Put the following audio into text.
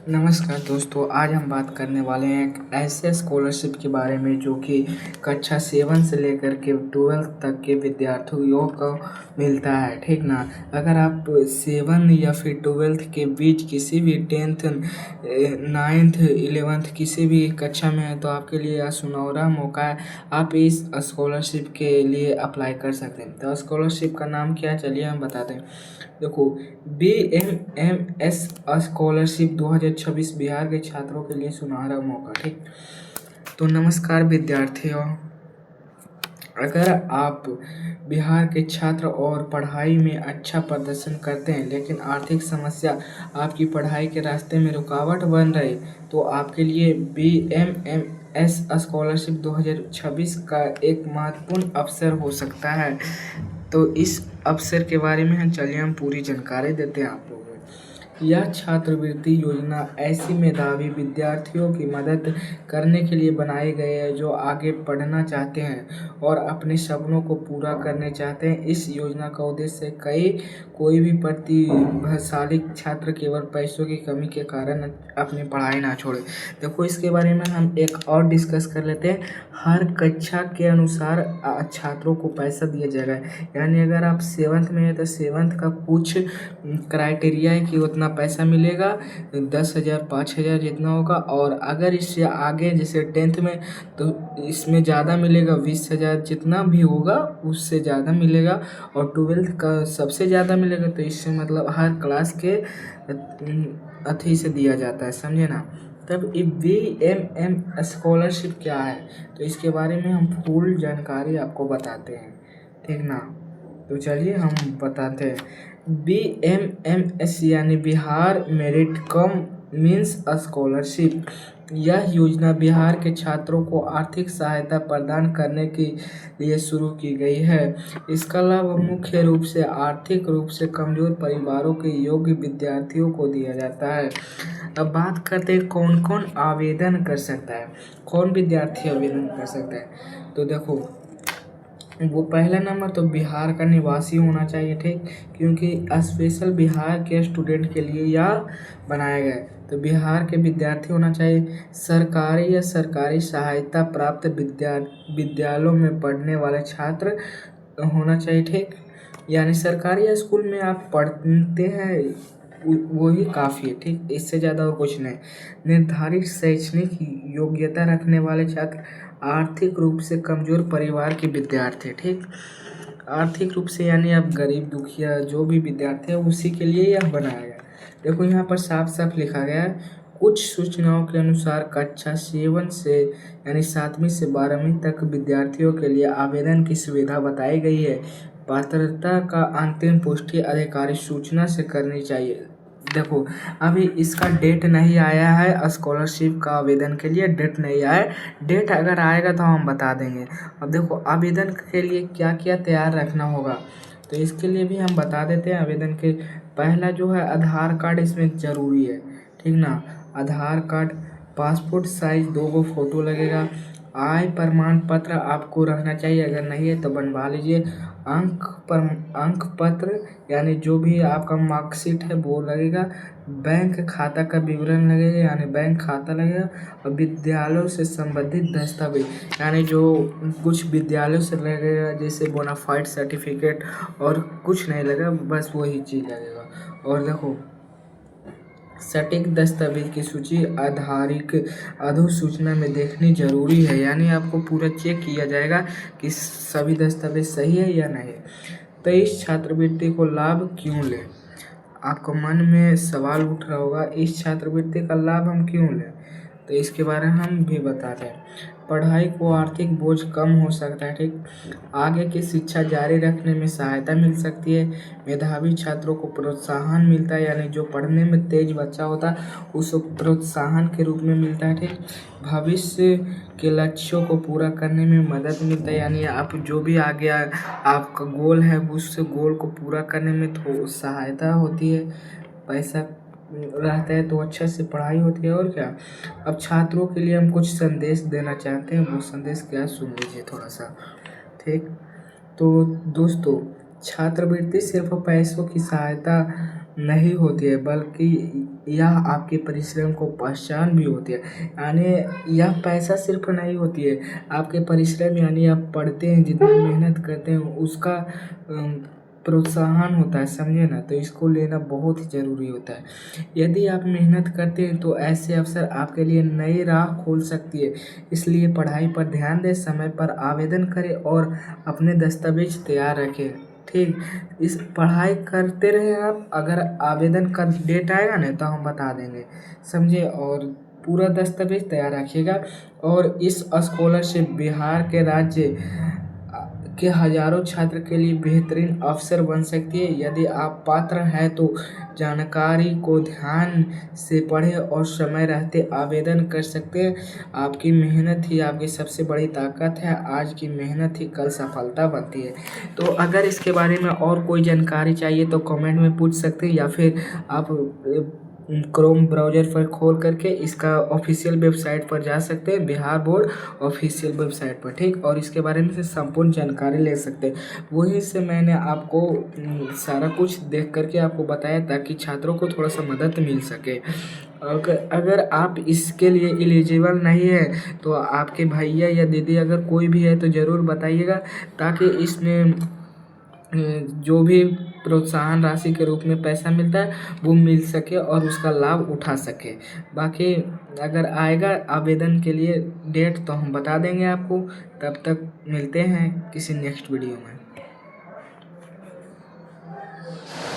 नमस्कार दोस्तों, आज हम बात करने वाले हैं एक ऐसे स्कॉलरशिप के बारे में जो कि कक्षा 7 से लेकर के 12th तक के विद्यार्थियों को मिलता है। ठीक ना। अगर आप 7 या फिर 12th के बीच किसी भी 10th 9th 11th किसी भी कक्षा में है तो आपके लिए यह सुनहरा मौका है। आप इस स्कॉलरशिप के लिए अप्लाई कर सकते हैं। तो स्कॉलरशिप का नाम क्या है, चलिए हम बताते हैं। देखो, BMMS स्कॉलरशिप 2026 बिहार के छात्रों के लिए सुनहरा मौका। ठीक। तो नमस्कार विद्यार्थियों, अगर आप बिहार के छात्र और पढ़ाई में अच्छा प्रदर्शन करते हैं लेकिन आर्थिक समस्या आपकी पढ़ाई के रास्ते में रुकावट बन रही, तो आपके लिए BMMS स्कॉलरशिप 2026 का एक महत्वपूर्ण अवसर हो सकता है। तो इस अवसर के बारे में चलिए हम पूरी जानकारी देते हैं आप लोगों को। यह छात्रवृत्ति योजना ऐसी मेधावी विद्यार्थियों की मदद करने के लिए बनाई गई है जो आगे पढ़ना चाहते हैं और अपने सपनों को पूरा करने चाहते हैं। इस योजना का उद्देश्य कोई भी प्रतिभाशाली छात्र केवल पैसों की कमी के कारण अपनी पढ़ाई ना छोड़े। देखो, इसके बारे में हम एक और डिस्कस कर लेते हैं। हर कक्षा के अनुसार छात्रों को पैसा दिया जाएगा। यानी अगर आप 7th में है तो 7th का कुछ क्राइटेरिया है कि उतना पैसा मिलेगा, 10,000 5,000 जितना होगा। और अगर इससे आगे जैसे 10th में तो इसमें ज़्यादा मिलेगा, 20,000 जितना भी होगा उससे ज़्यादा मिलेगा। और 12th का सबसे ज़्यादा मिलेगा। तो इससे मतलब हर क्लास के अथी से दिया जाता है, समझे ना। तब ये BMM स्कॉलरशिप क्या है तो इसके बारे में हम फुल जानकारी आपको बताते हैं। ठीक ना। तो चलिए हम बताते हैं। BMMS यानी Bihar merit come means scholarship. यह योजना बिहार के छात्रों को आर्थिक सहायता प्रदान करने के लिए शुरू की गई है। इसका लाभ मुख्य रूप से आर्थिक रूप से कमजोर परिवारों के योग्य विद्यार्थियों को दिया जाता है। अब बात करते हैं कौन कौन आवेदन कर सकता है, कौन विद्यार्थी आवेदन कर सकता है। तो देखो, वो पहला नंबर तो बिहार का निवासी होना चाहिए। ठीक। क्योंकि स्पेशल बिहार के स्टूडेंट के लिए यह बनाया गया है। तो बिहार के विद्यार्थी होना चाहिए। सरकारी या सरकारी सहायता प्राप्त विद्यालयों में पढ़ने वाले छात्र होना चाहिए। ठीक। यानी सरकारी स्कूल में आप पढ़ते हैं वही काफ़ी है। ठीक। इससे ज़्यादा और कुछ नहीं। निर्धारित शैक्षणिक योग्यता रखने वाले छात्र, आर्थिक रूप से कमजोर परिवार के विद्यार्थी। ठीक। आर्थिक रूप से यानी आप गरीब दुखिया जो भी विद्यार्थी है उसी के लिए यह बनाया गया। देखो, यहाँ पर साफ साफ लिखा गया है। कुछ सूचनाओं के अनुसार कक्षा 7 से यानी 7वीं से 12वीं तक विद्यार्थियों के लिए आवेदन की सुविधा बताई गई है। पात्रता का अंतिम पुष्टि आधिकारिक सूचना से करनी चाहिए। देखो, अभी इसका डेट नहीं आया है, स्कॉलरशिप का आवेदन के लिए डेट नहीं आया है। डेट अगर आएगा तो हम बता देंगे। अब देखो, आवेदन के लिए क्या क्या तैयार रखना होगा तो इसके लिए भी हम बता देते हैं। आवेदन के पहला जो है आधार कार्ड इसमें ज़रूरी है। ठीक ना। आधार कार्ड, पासपोर्ट साइज 2 फोटो लगेगा। आय प्रमाण पत्र आपको रहना चाहिए, अगर नहीं है तो बनवा लीजिए। अंक पत्र यानी जो भी आपका मार्कशीट है वो लगेगा। बैंक खाता का विवरण लगेगा यानी बैंक खाता लगेगा। और विद्यालयों से संबंधित दस्तावेज यानी जो कुछ विद्यालयों से लगेगा जैसे बोनाफाइड सर्टिफिकेट, और कुछ नहीं लगेगा, बस वही चीज़ लगेगा। और देखो, सटीक दस्तावेज की सूची आधारिक अधोसूचना में देखनी जरूरी है। यानी आपको पूरा चेक किया जाएगा कि सभी दस्तावेज सही है या नहीं। तो इस छात्रवृत्ति को लाभ क्यों लें, आपको मन में सवाल उठ रहा होगा, इस छात्रवृत्ति का लाभ हम क्यों लें। तो इसके बारे में हम भी बताते हैं। पढ़ाई को आर्थिक बोझ कम हो सकता है। ठीक। आगे की शिक्षा जारी रखने में सहायता मिल सकती है। मेधावी छात्रों को प्रोत्साहन मिलता है, यानी जो पढ़ने में तेज बच्चा होता है उसको प्रोत्साहन के रूप में मिलता है। ठीक। भविष्य के लक्ष्यों को पूरा करने में मदद मिलता है, यानी आप जो भी आगे आपका गोल है उस गोल को पूरा करने में सहायता होती है। पैसा रहता है तो अच्छा से पढ़ाई होती है। और क्या, अब छात्रों के लिए हम कुछ संदेश देना चाहते हैं। वो संदेश क्या, सुन लीजिए थोड़ा सा। ठीक। तो दोस्तों, छात्रवृत्ति सिर्फ पैसों की सहायता नहीं होती है, बल्कि यह आपके परिश्रम को पहचान भी होती है। यानी यह पैसा सिर्फ नहीं होती है, आपके परिश्रम यानी आप पढ़ते हैं, जितना मेहनत करते हैं उसका प्रोत्साहन होता है, समझे ना। तो इसको लेना बहुत ही ज़रूरी होता है। यदि आप मेहनत करते हैं तो ऐसे अवसर आपके लिए नई राह खोल सकती है। इसलिए पढ़ाई पर ध्यान दें, समय पर आवेदन करें और अपने दस्तावेज तैयार रखें। ठीक, इस पढ़ाई करते रहे आप, अगर आवेदन का डेट आएगा ना तो हम बता देंगे, समझे। और पूरा दस्तावेज तैयार रखिएगा। और इस स्कॉलरशिप बिहार के राज्य के हजारों छात्र के लिए बेहतरीन अवसर बन सकती है। यदि आप पात्र हैं तो जानकारी को ध्यान से पढ़ें और समय रहते आवेदन कर सकते हैं। आपकी मेहनत ही आपकी सबसे बड़ी ताकत है। आज की मेहनत ही कल सफलता बनती है। तो अगर इसके बारे में और कोई जानकारी चाहिए तो कमेंट में पूछ सकते हैं, या फिर आप क्रोम ब्राउज़र पर खोल करके इसका ऑफिशियल वेबसाइट पर जा सकते हैं, बिहार बोर्ड ऑफिशियल वेबसाइट पर, ठीक। और इसके बारे में से संपूर्ण जानकारी ले सकते हैं। वहीं से मैंने आपको सारा कुछ देख करके आपको बताया, ताकि छात्रों को थोड़ा सा मदद मिल सके। अगर आप इसके लिए एलिजिबल नहीं है तो आपके भैया या दीदी अगर कोई भी है तो ज़रूर बताइएगा, ताकि इसमें जो भी प्रोत्साहन राशि के रूप में पैसा मिलता है वो मिल सके और उसका लाभ उठा सके। बाकी अगर आएगा आवेदन के लिए डेट तो हम बता देंगे आपको। तब तक मिलते हैं किसी नेक्स्ट वीडियो में।